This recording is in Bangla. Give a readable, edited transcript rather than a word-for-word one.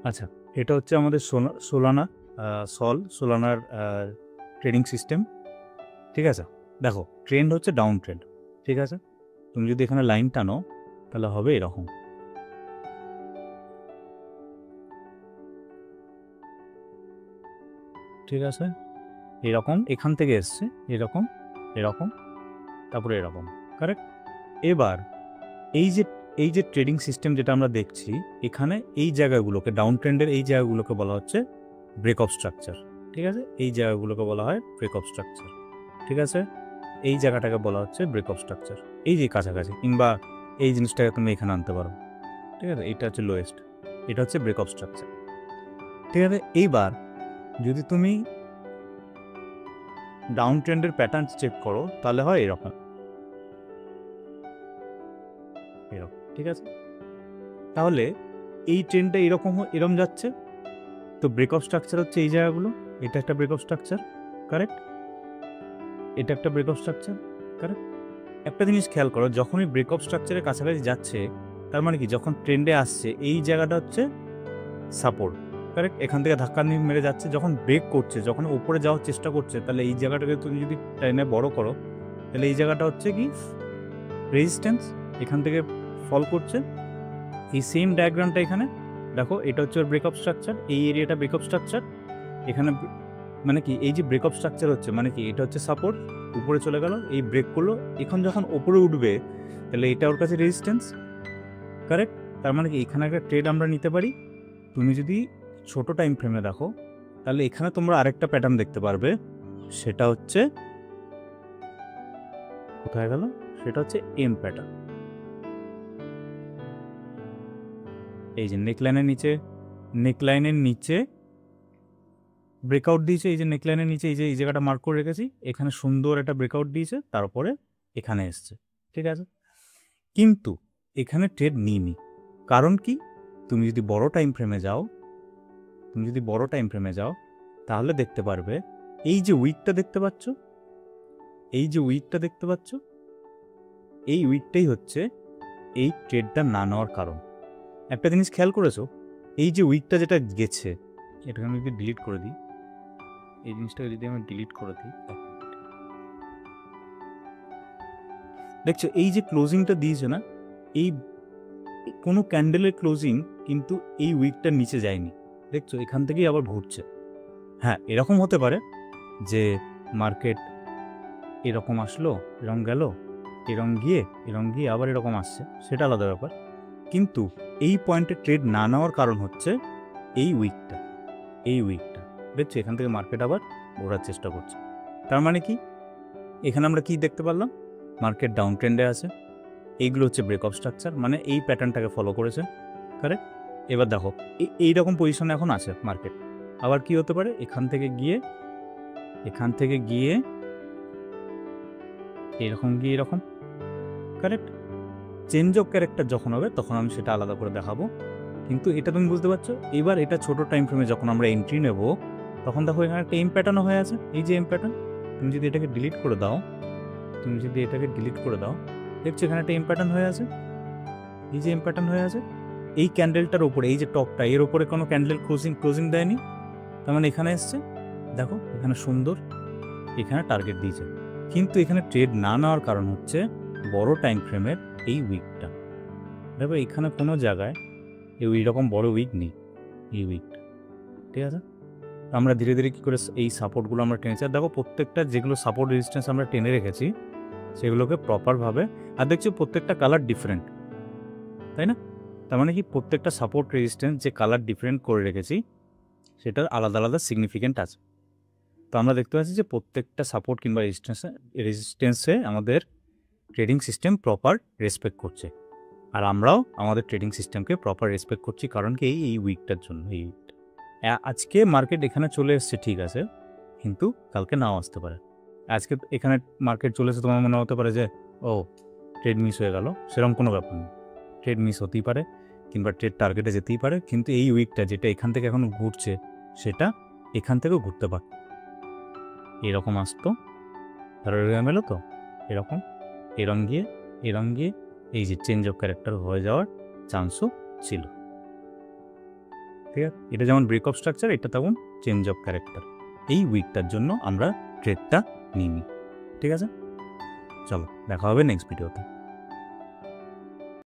আচ্ছা, এটা হচ্ছে আমাদের সোলানার ট্রেডিং সিস্টেম। ঠিক আছে, দেখো ট্রেন্ড হচ্ছে ডাউন ট্রেন্ড। ঠিক আছে, তুমি যদি এখানে লাইন টানো তাহলে হবে এরকম। ঠিক আছে, এরকম এখান থেকে এসছে, এরকম এরকম, তারপরে এরকম। কারেক্ট। এবার এই যে এই যে ট্রেডিং সিস্টেম যেটা আমরা দেখছি, এখানে এই জায়গাগুলোকে, ডাউন ট্রেন্ডের এই জায়গাগুলোকে বলা হচ্ছে ব্রেক অফ স্ট্রাকচার। ঠিক আছে, এই জায়গাগুলোকে বলা হয় ব্রেক অফ স্ট্রাকচার। ঠিক আছে, এই জায়গাটাকে বলা হচ্ছে ব্রেক অফ স্ট্রাকচার। এই যে কাছাকাছি, কিংবা এই জিনিসটাকে তুমি এখানে আনতে পারো। ঠিক আছে, এটা হচ্ছে লোয়েস্ট, এটা হচ্ছে ব্রেক অফ স্ট্রাকচার। ঠিক আছে, এইবার যদি তুমি ডাউন ট্রেন্ডের প্যাটার্ন চেক করো তাহলে হয় এরকম এরকম। ঠিক আছে, তাহলে এই ট্রেন্ডটা এরকম যাচ্ছে, তো ব্রেক অফ স্ট্রাকচার হচ্ছে এই জায়গাগুলো। এটা একটা ব্রেক অফ স্ট্রাকচার, কারেক্ট। এটা একটা ব্রেক অফ স্ট্রাকচার, কারেক্ট। একটা জিনিস খেয়াল করো, যখনই ব্রেক অফ স্ট্রাকচারের কাছাকাছি যাচ্ছে, তার মানে কি, যখন ট্রেন্ডে আসছে এই জায়গাটা হচ্ছে সাপোর্ট, কারেক্ট। এখান থেকে ধাক্কা নিয়ে মেরে যাচ্ছে, যখন ব্রেক করছে, যখন উপরে যাওয়ার চেষ্টা করছে, তাহলে এই জায়গাটাকে তুমি যদি টাইনে বড় করো, তাহলে এই জায়গাটা হচ্ছে কি রেজিস্ট্যান্স, এখান থেকে ফল করছে। এই সেম ডায়াগ্রামটা এখানে দেখো, এটা হচ্ছে ওর ব্রেকআপ স্ট্রাকচার, এই এরিয়াটা ব্রেকআপ স্ট্রাকচার। এখানে মানে কি, এই যে ব্রেকআপ স্ট্রাকচার হচ্ছে মানে কি, এটা হচ্ছে সাপোর্ট, উপরে চলে গেল, এই ব্রেক করলো, এখন যখন উপরে উঠবে তাহলে এটা ওর কাছে রেজিস্ট্যান্স, কারেক্ট। তার মানে কি, এখানে একটা ট্রেড আমরা নিতে পারি। তুমি যদি ছোট টাইম ফ্রেমে দেখো, তাহলে এখানে তোমরা আরেকটা প্যাটার্ন দেখতে পারবে, সেটা হচ্ছে কোথায় গেল, সেটা হচ্ছে এম প্যাটার্ন। এই যে নেকলাইনের নিচে ব্রেকআউট দিয়েছে, এই যে নেকলাইনের নিচে, এই যে এই জায়গাটা মার্ক করে রেখেছি, এখানে সুন্দর একটা ব্রেকআউট দিয়েছে, তারপরে এখানে এসছে। ঠিক আছে, কিন্তু এখানে ট্রেড নিইনি। কারণ কি, তুমি যদি বড় টাইম ফ্রেমে যাও তাহলে দেখতে পারবে, এই যে উইকটা দেখতে পাচ্ছ, এই উইকটাই হচ্ছে এই ট্রেডটা না নেওয়ার কারণ। একটা জিনিস খেয়াল করেছো, এই যে উইকটা যেটা গেছে, এটাকে আমি যদি ডিলিট করে দিই, এই জিনিসটাকে যদি আমি ডিলিট করে দিই, দেখছো এই যে ক্লোজিংটা দিয়েছে না, এই কোনো ক্যান্ডেলের ক্লোজিং কিন্তু এই উইকটার নিচে যায়নি। দেখছো এখান থেকেই আবার ঘুরছে। হ্যাঁ, এরকম হতে পারে যে মার্কেট এরকম আসলো, এরকম গেল, এরকম গিয়ে আবার এরকম আসছে, সেটা আলাদা ব্যাপার। কিন্তু এই পয়েন্টে ট্রেড না নেওয়ার কারণ হচ্ছে এই উইকটা। দেখছো এখান থেকে মার্কেট আবার ঘোরার চেষ্টা করছে। তার মানে কি, এখানে আমরা কি দেখতে পারলাম, মার্কেট ডাউন ট্রেন্ডে আছে, এইগুলো হচ্ছে ব্রেক অফ স্ট্রাকচার, মানে এই প্যাটার্নটাকে ফলো করেছে, কারেক্ট। এবার দেখো এইরকম পজিশনে এখন আছে মার্কেট, আবার কি হতে পারে, এখান থেকে গিয়ে এরকম, কারেক্ট। চেঞ্জ অফ ক্যারেক্টার যখন হবে তখন আমি সেটা আলাদা করে দেখাবো, কিন্তু এটা তুমি বুঝতে পারছো। এবার এটা ছোট টাইম ফ্রেমে যখন আমরা এন্ট্রি নেব, তখন দেখো এখানে একটা এম প্যাটার্নও হয়ে আছে, এই যে এম প্যাটার্ন। তুমি যদি এটাকে ডিলিট করে দাও, দেখছো এখানে একটা এম প্যাটার্ন হয়ে আছে, এই যে এম প্যাটার্ন হয়ে আছে, এই ক্যান্ডেলটার উপরে, এই যে টপটা, এর উপরে কোনো ক্যান্ডেল ক্লোজিং দেয়নি, তার মানে এখানে এসছে, দেখো এখানে সুন্দর, এখানে টার্গেট দিয়েছে। কিন্তু এখানে ট্রেড না নেওয়ার কারণ হচ্ছে বড় টাইম ফ্রেমের এই উইকটা। দেখো এখানে কোনো জায়গায় এইরকম বড় উইক নেই, এই উইকটা। ঠিক আছে, আমরা ধীরে ধীরে কী করে এই সাপোর্টগুলো আমরা টেনেছি, আর দেখো প্রত্যেকটা যেগুলো সাপোর্ট রেজিস্ট্যান্স আমরা টেনে রেখেছি সেগুলোকে প্রপারভাবে, আর দেখছি প্রত্যেকটা কালার ডিফারেন্ট, তাই না? তার মানে কি, প্রত্যেকটা সাপোর্ট রেজিস্ট্যান্স যে কালার ডিফারেন্ট করে রেখেছি সেটার আলাদা আলাদা সিগনিফিকেন্ট আছে। তো আমরা দেখতে পাচ্ছি যে প্রত্যেকটা সাপোর্ট কিংবা রেজিস্ট্যান্সে আমাদের ট্রেডিং সিস্টেম প্রপার রেসপেক্ট করছে, আর আমরাও আমাদের ট্রেডিং সিস্টেমকে প্রপার রেসপেক্ট করছি। কারণ কি, এই উইকটার জন্য, আজকে মার্কেট এখানে চলে এসছে, ঠিক আছে, কিন্তু কালকে নাও আসতে পারে। আজকে এখানে মার্কেট চলে এসে তোমার মনে হতে পারে যে ও ট্রেড মিস হয়ে গেল, সেরকম কোনো ব্যাপার নেই। ট্রেড মিস হতেই পারে, কিংবা ট্রেড টার্গেটে যেতেই পারে, কিন্তু এই উইকটা যেটা এখান থেকে এখন ঘুরছে, সেটা এখান থেকেও ঘুরতে পারে। এরকম আসতো, তারপরে মেলো তো এরকম, এরম গিয়ে এই যে চেঞ্জ অফ ক্যারেক্টার হয়ে যাওয়ার চান্সও ছিল। ঠিক আছে, এটা যেমন ব্রেক অফ স্ট্রাকচার, এটা তেমন চেঞ্জ অফ ক্যারেক্টার। এই উইকটার জন্য আমরা ট্রেডটা নিই। ঠিক আছে, চলো দেখা হবে নেক্সট ভিডিওতে।